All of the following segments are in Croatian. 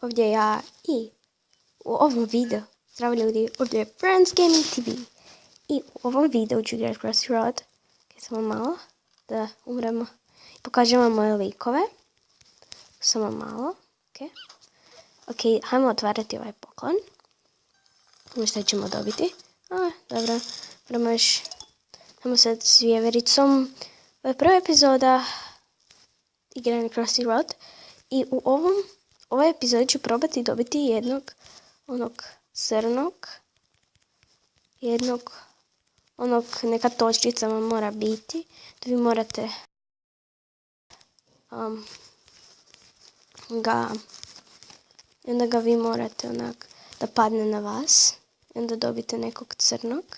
Ovdje ja i u ovom videu, zdravo ljudi, ovdje je Friends Gaming TV. I u ovom videu ću igrati Crossy Road. Samo malo da umremo i pokažem vam moje likove. Samo malo. Ok, hajmo otvarati ovaj poklon. Što ćemo dobiti? Dobro, moramo još. Hajmo sad s vjevericom. Ovo je prva epizoda igranja Crossy Road. I u ovoj epizodi ću probati dobiti jednog onog crnog. Neka točkica vam mora biti. Da vi morate i onda ga vi morate onak da padne na vas. I onda dobite nekog crnog.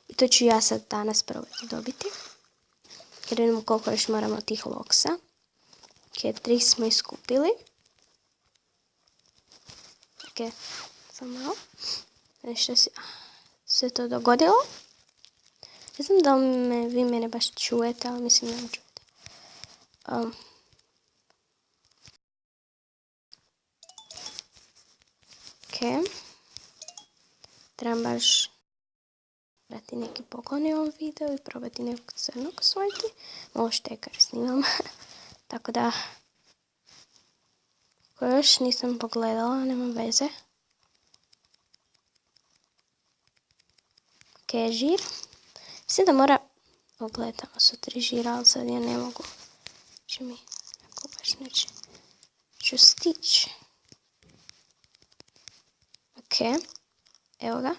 I to ću ja sad danas probati dobiti. Jer vidimo koliko još moramo tih loksa. Ok, 3 smo iskupili. Ok, samo malo. Nešto se to dogodilo. Ne znam da li vi mene baš čujete, ali mislim da me čujete. Ok. Trebam baš brati neki poklon u ovom videu i probati nekog crnog osvojiti. Malo štekar snimam. Tako da, ko još nisam pogledala, nema veze. Ok, žir. Mislim da mora ogledamo su 3 žira, ali sad ja ne mogu. Če mi neko baš neće. Ću stići. Ok, evo ga.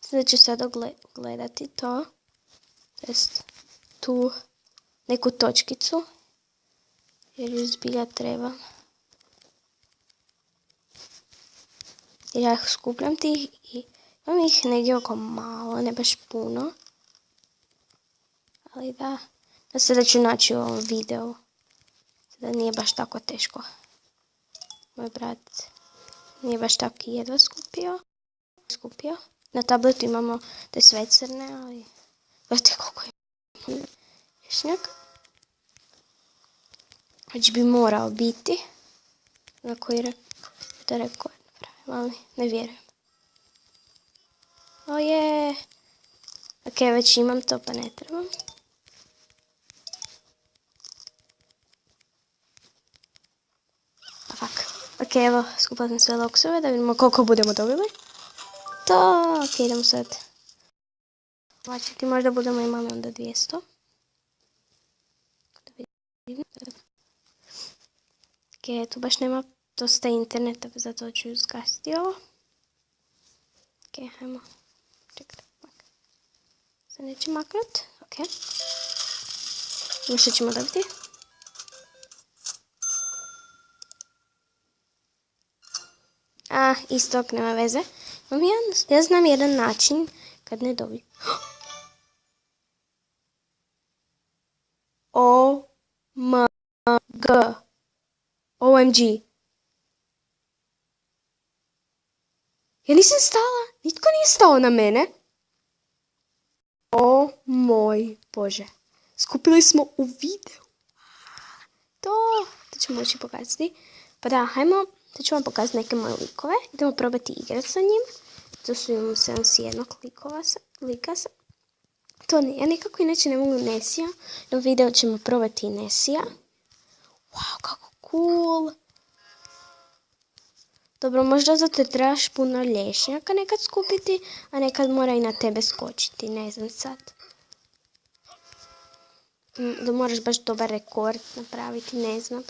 Sada ću sad gledati to. Jest tu neku točkicu. Jer ju zbilja trebam. Jer ja skupljam tih i imam ih negdje oko malo, ne baš puno. Ali da sada ću naći u ovom videu. Sada nije baš tako teško. Moj brat nije baš tako jedva skupio. Na tabletu imamo te sve crne, ali gledajte koliko je lješnjak. Već bi morao biti. Na koji da rekord napravim, ali ne vjerujem. Oje. Ok, već imam to pa ne trebam. Ok, evo, skupila sam sve loksove da vidimo koliko budemo dobili. To, ok, idemo sad. Plaćati, možda budemo imali onda 200. Ok, tu baš nema dosta interneta, zato ću zgasiti ovo. Ok, hajmo. Čekaj, sad neće maknut. Ok. Što ćemo dobiti? Istok, nema veze. Ja znam jedan način kad ne dobijem. OMG. Ja nisam stala. Nitko nije stao na mene. O moj Bože. Skupili smo u videu. To ću moći pokazati. Pa da, hajmo. Sad ću vam pokazati neke moje likove. Idemo probati igrati sa njim. To su imamo 71 lika. Ja nekako inače ne mogu Nesija. Na video ćemo probati i Nesija. Wow, kako cool. Dobro, možda zato trebaš puno lješnjaka nekad skupiti, a nekad mora i na tebe skočiti. Ne znam sad. Da moraš baš dobar rekord napraviti, ne znam.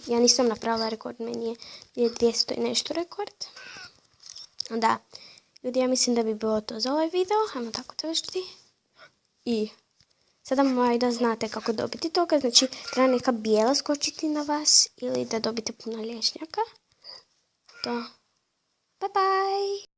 Ja nisam napravila rekord, meni je 200 i nešto rekord. Da, ljudi, ja mislim da bi bilo to za ovaj video. Hajmo tako to vešti. I sada moraju da znate kako dobiti toga. Znači, treba neka bijela skočiti na vas ili da dobite puno lješnjaka. To. Bye bye!